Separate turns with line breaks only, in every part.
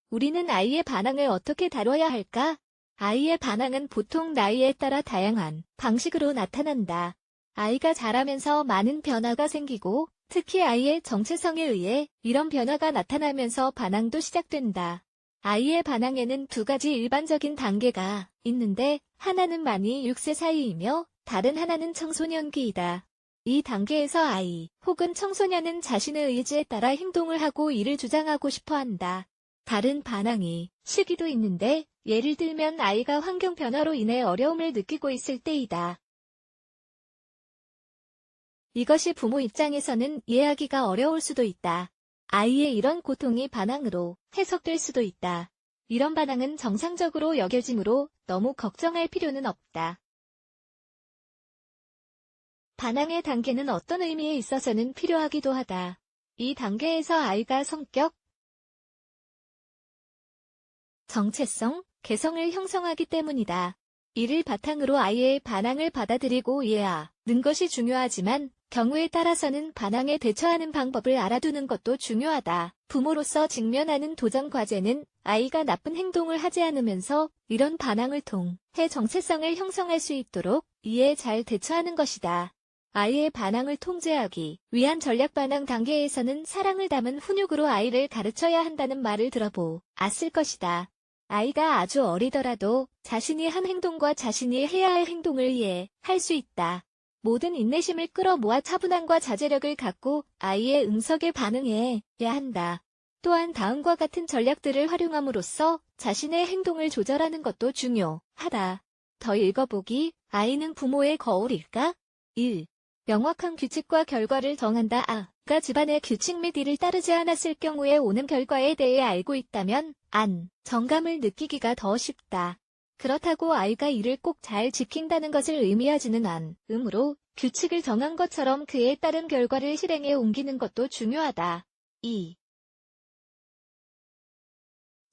우리는 아이의 반항을 어떻게 다뤄야 할까? 아이의 반항은 보통 나이에 따라 다양한 방식으로 나타난다. 아이가 자라면서 많은 변화가 생기고 특히 아이의 정체성에 의해 이런 변화가 나타나면서 반항도 시작된다. 아이의 반항에는 두 가지 일반적인 단계가 있는데 하나는 만이 6세 사이이며 다른 하나는 청소년기이다. 이 단계에서 아이 혹은 청소년은 자신의 의지에 따라 행동을 하고 이를 주장하고 싶어 한다. 다른 반항이 시기도 있는데 예를 들면 아이가 환경 변화로 인해 어려움을 느끼고 있을 때이다. 이것이 부모 입장에서는 이해하기가 어려울 수도 있다. 아이의 이런 고통이 반항으로 해석될 수도 있다. 이런 반항은 정상적으로 여겨지므로 너무 걱정할 필요는 없다. 반항의 단계는 어떤 의미에 있어서는 필요하기도 하다. 이 단계에서 아이가 성격, 정체성, 개성을 형성하기 때문이다. 이를 바탕으로 아이의 반항을 받아들이고 이해하는 것이 중요하지만 경우에 따라서는 반항에 대처하는 방법을 알아두는 것도 중요하다. 부모로서 직면하는 도전 과제는 아이가 나쁜 행동을 하지 않으면서 이런 반항을 통해 정체성을 형성할 수 있도록 이에 잘 대처하는 것이다. 아이의 반항을 통제하기 위한 전략 반항 단계에서는 사랑을 담은 훈육으로 아이를 가르쳐야 한다는 말을 들어보았을 것이다. 아이가 아주 어리더라도 자신이 한 행동과 자신이 해야 할 행동을 이해할 수 있다. 모든 인내심을 끌어모아 차분함과 자제력을 갖고 아이의 응석에 반응해야 한다. 또한 다음과 같은 전략들을 활용함으로써 자신의 행동을 조절하는 것도 중요하다. 더 읽어보기. 아이는 부모의 거울일까? 1. 명확한 규칙과 결과를 정한다. 아가 집안의 규칙 및 이를 따르지 않았을 경우에 오는 결과에 대해 알고 있다면 정감을 느끼기가 더 쉽다. 그렇다고 아이가 이를 꼭 잘 지킨다는 것을 의미하지는 않으므로 규칙을 정한 것처럼 그에 따른 결과를 실행에 옮기는 것도 중요하다. 2.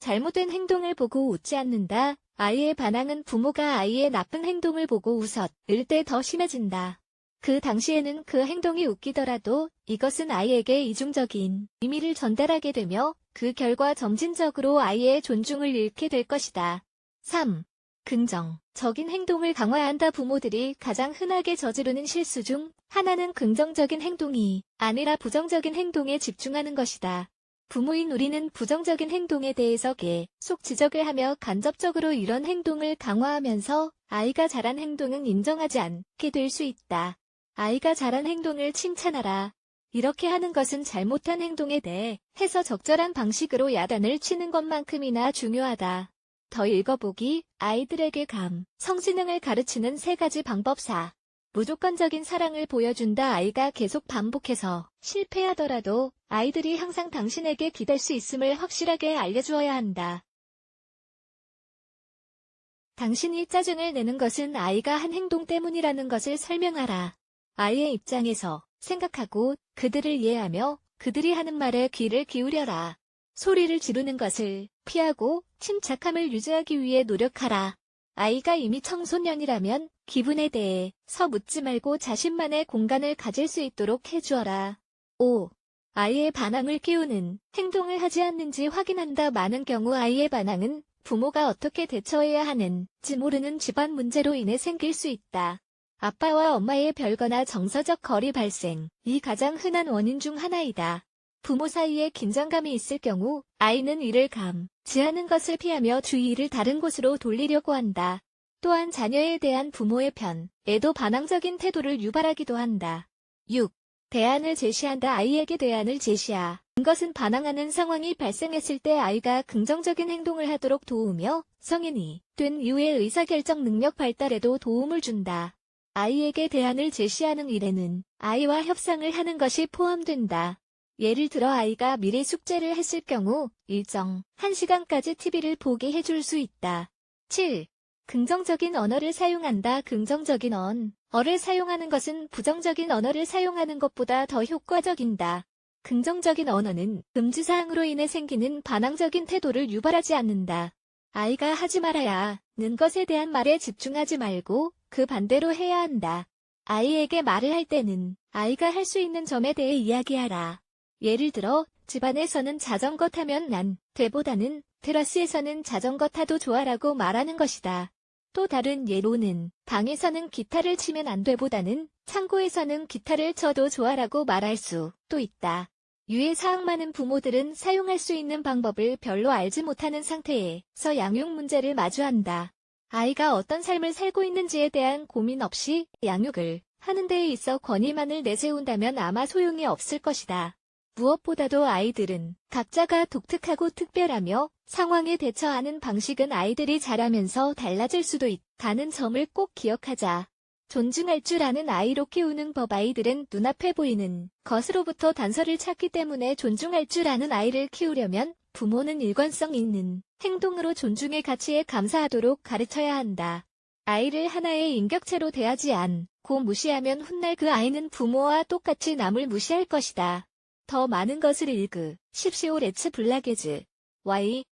잘못된 행동을 보고 웃지 않는다. 아이의 반항은 부모가 아이의 나쁜 행동을 보고 웃을 때 더 심해진다. 그 당시에는 그 행동이 웃기더라도 이것은 아이에게 이중적인 의미를 전달하게 되며 그 결과 점진적으로 아이의 존중을 잃게 될 것이다. 3. 긍정적인 행동을 강화한다. 부모들이 가장 흔하게 저지르는 실수 중 하나는 긍정적인 행동이 아니라 부정적인 행동에 집중하는 것이다. 부모인 우리는 부정적인 행동에 대해서 계속 지적을 하며 간접적으로 이런 행동을 강화하면서 아이가 잘한 행동은 인정하지 않게 될 수 있다. 아이가 잘한 행동을 칭찬하라. 이렇게 하는 것은 잘못한 행동에 대해서 적절한 방식으로 야단을 치는 것만큼이나 중요하다. 더 읽어보기. 아이들에게 성지능을 가르치는 3가지 방법. 4. 무조건적인 사랑을 보여준다. 아이가 계속 반복해서 실패하더라도 아이들이 항상 당신에게 기댈 수 있음을 확실하게 알려주어야 한다. 당신이 짜증을 내는 것은 아이가 한 행동 때문이라는 것을 설명하라. 아이의 입장에서 생각하고 그들을 이해하며 그들이 하는 말에 귀를 기울여라. 소리를 지르는 것을 피하고 침착함을 유지하기 위해 노력하라. 아이가 이미 청소년이라면 기분에 대해서 묻지 말고 자신만의 공간을 가질 수 있도록 해주어라. 5. 아이의 반항을 깨우는 행동을 하지 않는지 확인한다. 많은 경우 아이의 반항은 부모가 어떻게 대처해야 하는지 모르는 집안 문제로 인해 생길 수 있다. 아빠와 엄마의 별거나 정서적 거리 발생, 이 가장 흔한 원인 중 하나이다. 부모 사이에 긴장감이 있을 경우 아이는 이를 감지하는 것을 피하며 주의를 다른 곳으로 돌리려고 한다. 또한 자녀에 대한 부모의 편에도 반항적인 태도를 유발하기도 한다. 6. 대안을 제시한다. 아이에게 대안을 제시하는 것은 반항하는 상황이 발생했을 때 아이가 긍정적인 행동을 하도록 도우며 성인이 된 이후의 의사결정 능력 발달에도 도움을 준다. 아이에게 대안을 제시하는 일에는 아이와 협상을 하는 것이 포함된다. 예를 들어 아이가 미리 숙제를 했을 경우 일정 1시간까지 TV를 보게 해줄 수 있다. 7. 긍정적인 언어를 사용한다. 긍정적인 언어를 사용하는 것은 부정적인 언어를 사용하는 것보다 더 효과적이다. 긍정적인 언어는 금지사항으로 인해 생기는 반항적인 태도를 유발하지 않는다. 아이가 하지 말아야 하는 것에 대한 말에 집중하지 말고 그 반대로 해야 한다. 아이에게 말을 할 때는 아이가 할 수 있는 점에 대해 이야기하라. 예를 들어 집안에서는 자전거 타면 난 돼보다는 테라스에서는 자전거 타도 좋아라고 말하는 것이다. 또 다른 예로는 방에서는 기타를 치면 안 돼보다는 창고에서는 기타를 쳐도 좋아라고 말할 수도 있다. 유해사항 많은 부모들은 사용할 수 있는 방법을 별로 알지 못하는 상태에서 양육 문제를 마주한다. 아이가 어떤 삶을 살고 있는지에 대한 고민 없이 양육을 하는 데에 있어 권위만을 내세운다면 아마 소용이 없을 것이다. 무엇보다도 아이들은 각자가 독특하고 특별하며 상황에 대처하는 방식은 아이들이 자라면서 달라질 수도 있다는 점을 꼭 기억하자. 존중할 줄 아는 아이로 키우는 법. 아이들은 눈앞에 보이는 것으로부터 단서를 찾기 때문에 존중할 줄 아는 아이를 키우려면 부모는 일관성 있는 행동으로 존중의 가치에 감사하도록 가르쳐야 한다. 아이를 하나의 인격체로 대하지 않고 무시하면 훗날 그 아이는 부모와 똑같이 남을 무시할 것이다. 더 많은 것을 읽으십시오. 레츠 블라게즈 Y